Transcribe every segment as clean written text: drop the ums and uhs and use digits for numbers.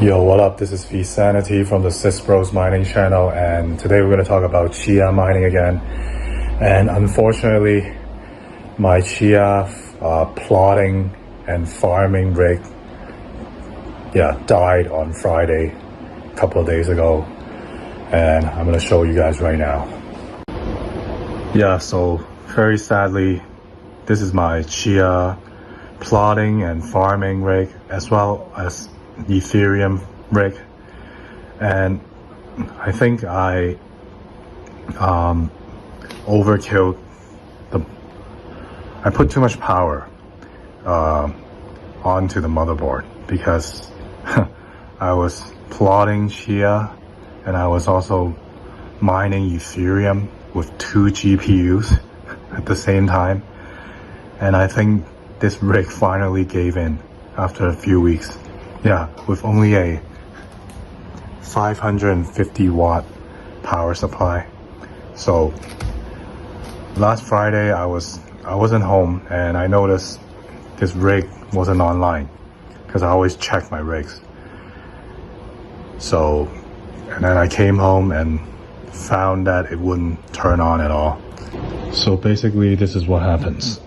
Yo, what up? This is V-Sanity from the Bros Mining channel, and today we're going to talk about CHIA mining again. And unfortunately, my CHIA plotting and farming rig died on Friday a couple of days ago, and I'm going to show you guys right now. So very sadly, this is my CHIA plotting and farming rig, as well as Ethereum rig, and I think I overkilled I put too much power onto the motherboard, because I was plotting CHIA and I was also mining Ethereum with 2 GPUs at the same time, and I think this rig finally gave in after a few weeks. With only a 550 watt power supply. So last Friday I wasn't home, and I noticed this rig wasn't online, because I always check my rigs. So, and then I came home and found that it wouldn't turn on at all. So basically this is what happens.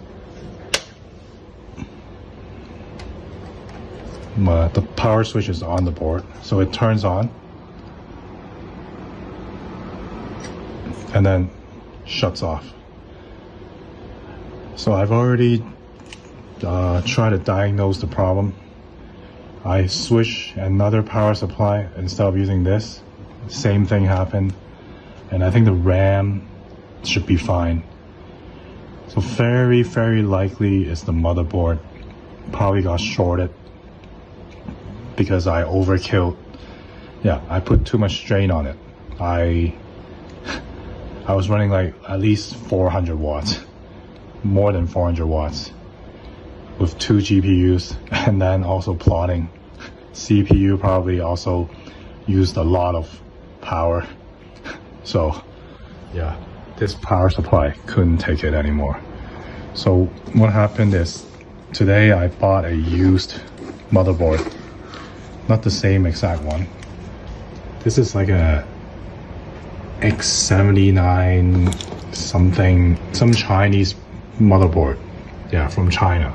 The power switch is on the board, so it turns on and then shuts off. So I've already tried to diagnose the problem. I switched another power supply instead of using this. Same thing happened, and I think the RAM should be fine. So very likely it's the motherboard. Probably got shorted because I overkilled. I put too much strain on it. I was running like at least 400 watts, more than 400 watts, with 2 GPUs, and then also plotting. CPU probably also used a lot of power. So this power supply couldn't take it anymore. So what happened is, today I bought a used motherboard. Not the same exact one. This is like a X79 something, some Chinese motherboard. From China,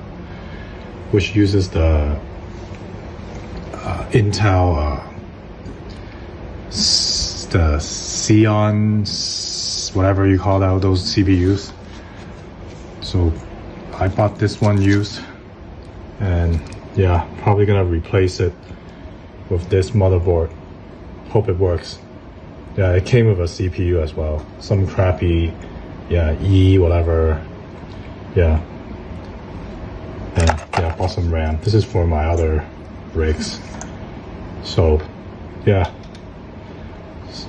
which uses the Intel, the Xeon, whatever you call out those CPUs. So I bought this one used, and probably gonna replace it with this motherboard. Hope it works. It came with a CPU as well, some crappy E whatever. And bought some RAM. This is for my other rigs. So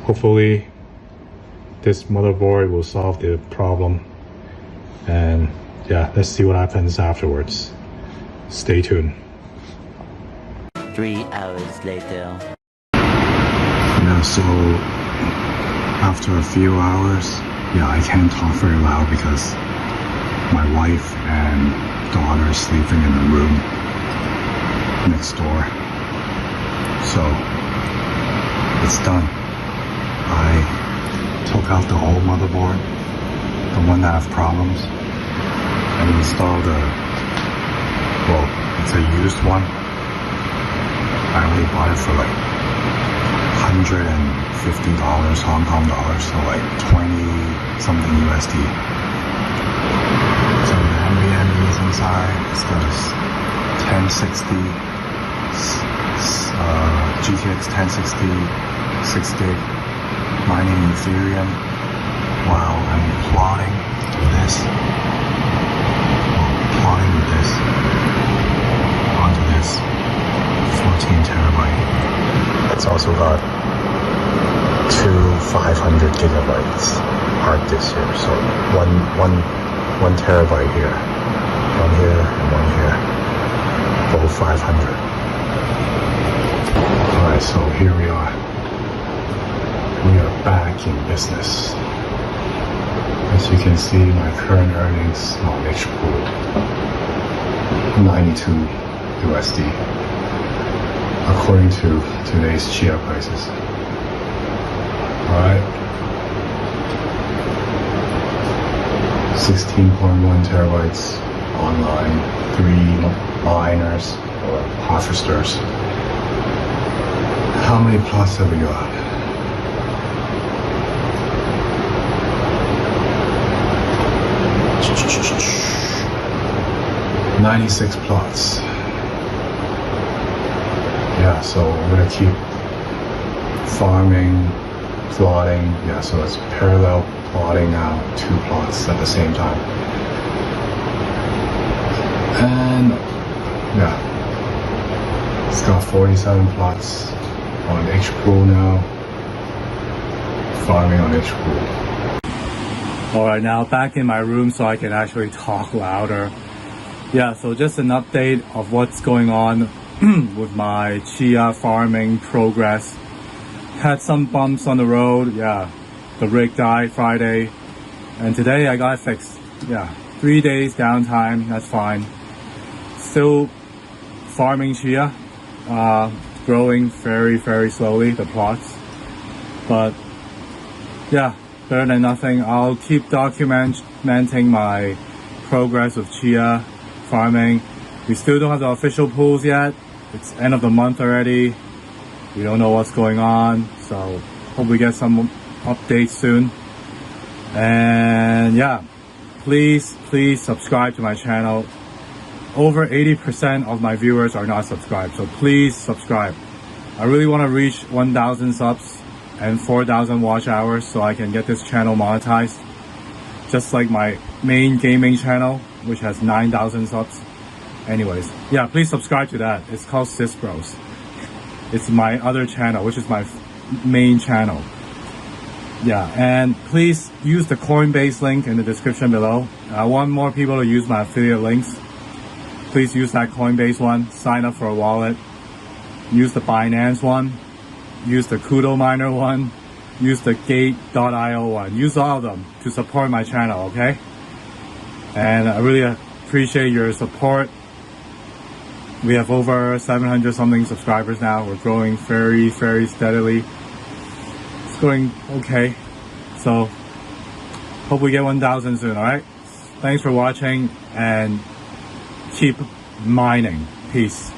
hopefully this motherboard will solve the problem, and let's see what happens afterwards. Stay tuned. 3 hours later. So after a few hours, I can't talk very loud because my wife and daughter is sleeping in the room next door. So it's done. I took out the old motherboard, the one that has problems, and installed it's a used one. I only bought it for like $150 Hong Kong dollars, so like 20 something USD. So the NVMe is inside. It's the 1060 GTX 1060 6 gig mining Ethereum, while I'm plotting with this. Onto this 14 terabyte. It's also got 2 500 gigabytes hard disk here, so one terabyte here, one here and one here, both 500. Alright, so here we are. We are back in business. As you can see, my current earnings on HPOOL, 92 USD. according to today's CHIA prices. Alright. 16.1 terabytes online, 3 miners or harvesters. How many plots have we got? $96 plots. Yeah, so we're gonna keep farming, plotting. Yeah, so it's parallel plotting now, 2 plots at the same time. And yeah, it's got 47 plots on HPOOL now. Farming on HPOOL. Alright, now back in my room so I can actually talk louder. Yeah, so just an update of what's going on with my CHIA farming progress. Had some bumps on the road. Yeah, the rig died Friday. And today I got it fixed. Yeah, 3 days downtime, that's fine. Still farming CHIA. Growing very, very slowly, the plots. But yeah, better than nothing. I'll keep documenting my progress with CHIA farming. We still don't have the official pools yet. It's end of the month already. We don't know what's going on. So hope we get some updates soon. And yeah, please subscribe to my channel. Over 80% of my viewers are not subscribed, so please subscribe. I really want to reach 1,000 subs and 4,000 watch hours so I can get this channel monetized. Just like my main gaming channel, which has 9,000 subs. Anyways, yeah, please subscribe to that. It's called Sis Bros. It's my other channel, which is my main channel. Yeah, and please use the Coinbase link in the description below. I want more people to use my affiliate links. Please use that Coinbase one. Sign up for a wallet. Use the Binance one. Use the Kudo Miner one. Use the Gate.io one. Use all of them to support my channel, okay? And I really appreciate your support. We have over 700 something subscribers now. We're growing very, very steadily. It's going okay. So, hope we get 1,000 soon, alright? Thanks for watching and keep mining. Peace.